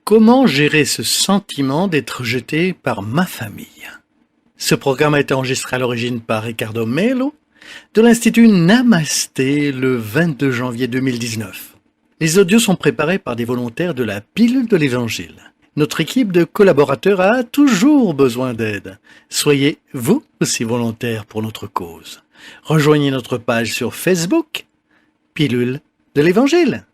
Comment gérer ce sentiment d'être rejeté par ma famille? Ce programme a été enregistré à l'origine par Ricardo Melo de l'Institut Namasté le 22 janvier 2019. Les audios sont préparés par des volontaires de la Pilule de l'Évangile. Notre équipe de collaborateurs a toujours besoin d'aide. Soyez vous aussi volontaires pour notre cause. Rejoignez notre page sur Facebook, Pilule de l'Évangile.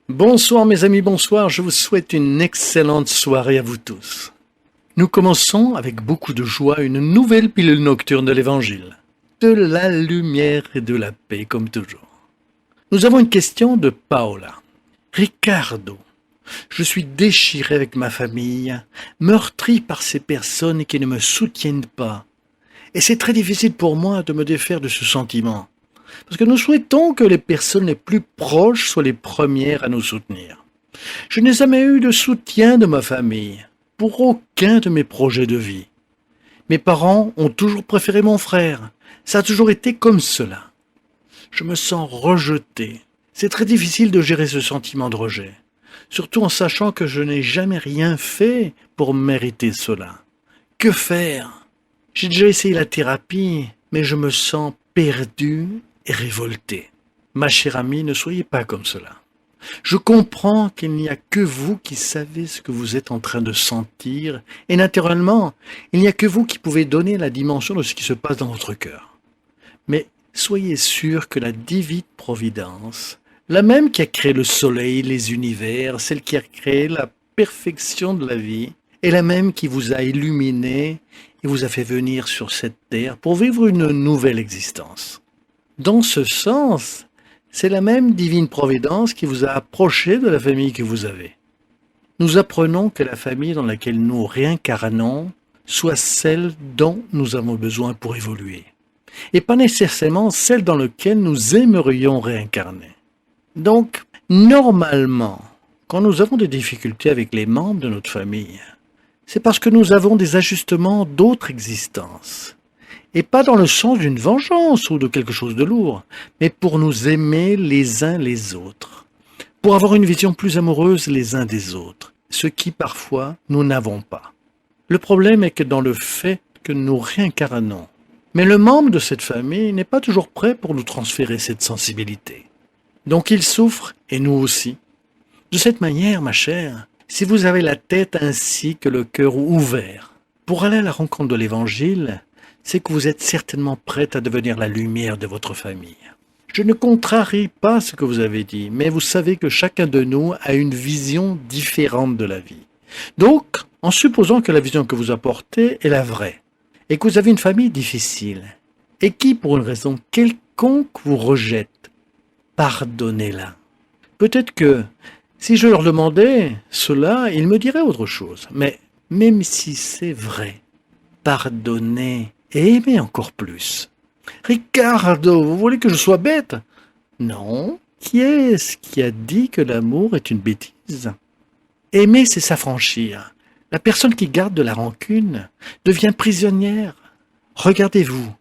Bonsoir mes amis, bonsoir, je vous souhaite une excellente soirée à vous tous. Nous commençons avec beaucoup de joie une nouvelle pilule nocturne de l'Évangile. De la lumière et de la paix comme toujours. Nous avons une question de Paola. Ricardo, je suis déchiré avec ma famille, meurtri par ces personnes qui ne me soutiennent pas. Et c'est très difficile pour moi de me défaire de ce sentiment. Parce que nous souhaitons que les personnes les plus proches soient les premières à nous soutenir. Je n'ai jamais eu de soutien de ma famille, pour aucun de mes projets de vie. Mes parents ont toujours préféré mon frère. Ça a toujours été comme cela. Je me sens rejeté. C'est très difficile de gérer ce sentiment de rejet, surtout en sachant que je n'ai jamais rien fait pour mériter cela. Que faire? J'ai déjà essayé la thérapie, mais je me sens perdu et révolté. Ma chère amie, ne soyez pas comme cela. Je comprends qu'il n'y a que vous qui savez ce que vous êtes en train de sentir, et naturellement, il n'y a que vous qui pouvez donner la dimension de ce qui se passe dans votre cœur. Mais soyez sûr que la divine providence, la même qui a créé le soleil, les univers, celle qui a créé la perfection de la vie, est la même qui vous a illuminé et vous a fait venir sur cette terre pour vivre une nouvelle existence. Dans ce sens, c'est la même divine providence qui vous a approché de la famille que vous avez. Nous apprenons que la famille dans laquelle nous réincarnons soit celle dont nous avons besoin pour évoluer, et pas nécessairement celle dans laquelle nous aimerions réincarner. Donc, normalement, quand nous avons des difficultés avec les membres de notre famille, c'est parce que nous avons des ajustements d'autres existences. Et pas dans le sens d'une vengeance ou de quelque chose de lourd, mais pour nous aimer les uns les autres, pour avoir une vision plus amoureuse les uns des autres, ce qui parfois nous n'avons pas. Le problème est que dans le fait que nous réincarnons, mais le membre de cette famille n'est pas toujours prêt pour nous transférer cette sensibilité. Donc il souffre, et nous aussi. De cette manière, ma chère, si vous avez la tête ainsi que le cœur ouvert pour aller à la rencontre de l'Évangile, c'est que vous êtes certainement prête à devenir la lumière de votre famille. Je ne contrarie pas ce que vous avez dit, mais vous savez que chacun de nous a une vision différente de la vie. Donc, en supposant que la vision que vous apportez est la vraie, et que vous avez une famille difficile, et qui, pour une raison quelconque, vous rejette, pardonnez-la. Peut-être que, si je leur demandais cela, ils me diraient autre chose, mais même si c'est vrai, pardonnez et aimez encore plus. Ricardo, vous voulez que je sois bête? Non. Qui est-ce qui a dit que l'amour est une bêtise? Aimer, c'est s'affranchir. La personne qui garde de la rancune devient prisonnière. Regardez-vous,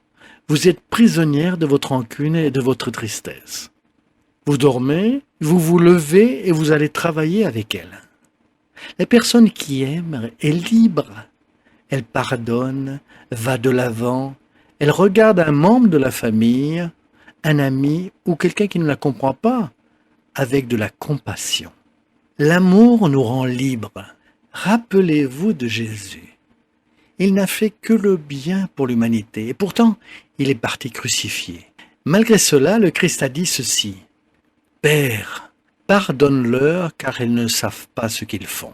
vous êtes prisonnière de votre rancune et de votre tristesse. Vous dormez, vous vous levez et vous allez travailler avec elle. La personne qui aime est libre. Elle pardonne, va de l'avant, elle regarde un membre de la famille, un ami ou quelqu'un qui ne la comprend pas, avec de la compassion. L'amour nous rend libres. Rappelez-vous de Jésus. Il n'a fait que le bien pour l'humanité, et pourtant, il est parti crucifié. Malgré cela, le Christ a dit ceci: « Père, pardonne-leur car ils ne savent pas ce qu'ils font. »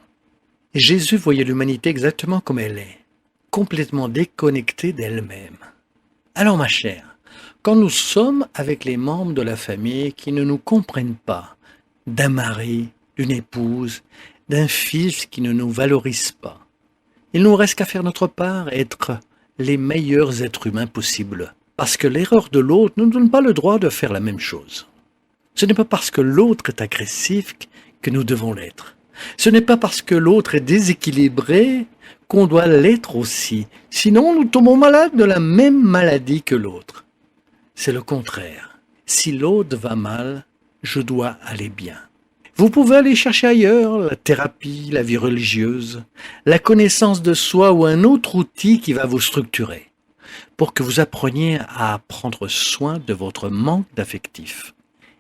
Jésus voyait l'humanité exactement comme elle est, complètement déconnectée d'elle-même. Alors ma chère, quand nous sommes avec les membres de la famille qui ne nous comprennent pas, d'un mari, d'une épouse, d'un fils qui ne nous valorise pas, il ne nous reste qu'à faire notre part et être les meilleurs êtres humains possibles, parce que l'erreur de l'autre ne nous donne pas le droit de faire la même chose. Ce n'est pas parce que l'autre est agressif que nous devons l'être. Ce n'est pas parce que l'autre est déséquilibré qu'on doit l'être aussi. Sinon, nous tombons malades de la même maladie que l'autre. C'est le contraire. Si l'autre va mal, je dois aller bien. Vous pouvez aller chercher ailleurs la thérapie, la vie religieuse, la connaissance de soi ou un autre outil qui va vous structurer pour que vous appreniez à prendre soin de votre manque d'affectif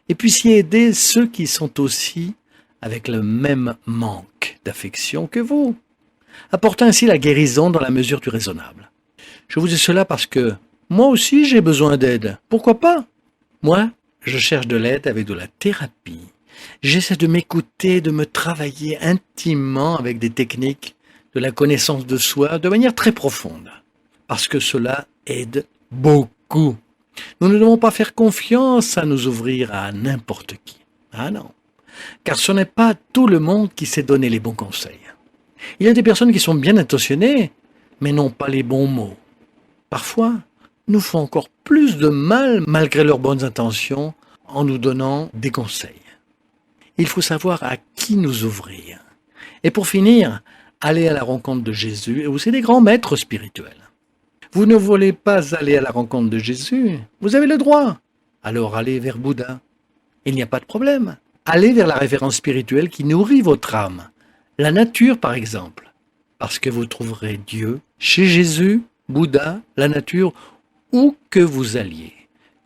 et puissiez aider ceux qui sont aussi avec le même manque d'affection que vous. Apportez ainsi la guérison dans la mesure du raisonnable. Je vous dis cela parce que moi aussi j'ai besoin d'aide. Pourquoi pas? Moi, je cherche de l'aide avec de la thérapie. J'essaie de m'écouter, de me travailler intimement avec des techniques de la connaissance de soi de manière très profonde. Parce que cela aide beaucoup. Nous ne devons pas faire confiance à nous ouvrir à n'importe qui. Ah non. Car ce n'est pas tout le monde qui sait donner les bons conseils. Il y a des personnes qui sont bien intentionnées, mais n'ont pas les bons mots. Parfois, nous font encore plus de mal malgré leurs bonnes intentions en nous donnant des conseils. Il faut savoir à qui nous ouvrir. Et pour finir, aller à la rencontre de Jésus et aussi des grands maîtres spirituels. Vous ne voulez pas aller à la rencontre de Jésus? Vous avez le droit. Alors allez vers Bouddha. Il n'y a pas de problème. Allez vers la référence spirituelle qui nourrit votre âme. La nature, par exemple. Parce que vous trouverez Dieu chez Jésus, Bouddha, la nature, où que vous alliez.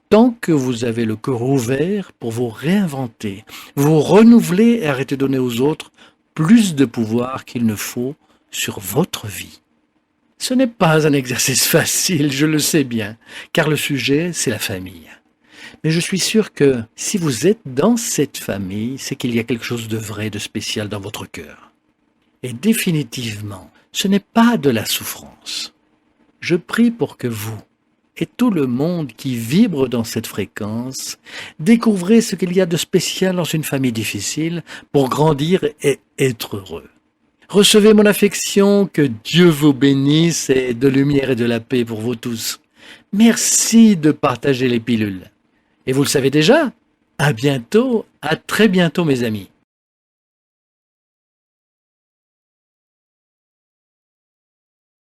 Tant que vous avez le cœur ouvert pour vous réinventer, vous renouveler et arrêter de donner aux autres plus de pouvoir qu'il ne faut sur votre vie. Ce n'est pas un exercice facile, je le sais bien, car le sujet, c'est la famille. Mais je suis sûr que si vous êtes dans cette famille, c'est qu'il y a quelque chose de vrai, de spécial dans votre cœur. Et définitivement, ce n'est pas de la souffrance. Je prie pour que vous et tout le monde qui vibre dans cette fréquence découvrez ce qu'il y a de spécial dans une famille difficile pour grandir et être heureux. Recevez mon affection, que Dieu vous bénisse et de lumière et de la paix pour vous tous. Merci de partager les pilules. Et vous le savez déjà, à bientôt, à très bientôt mes amis.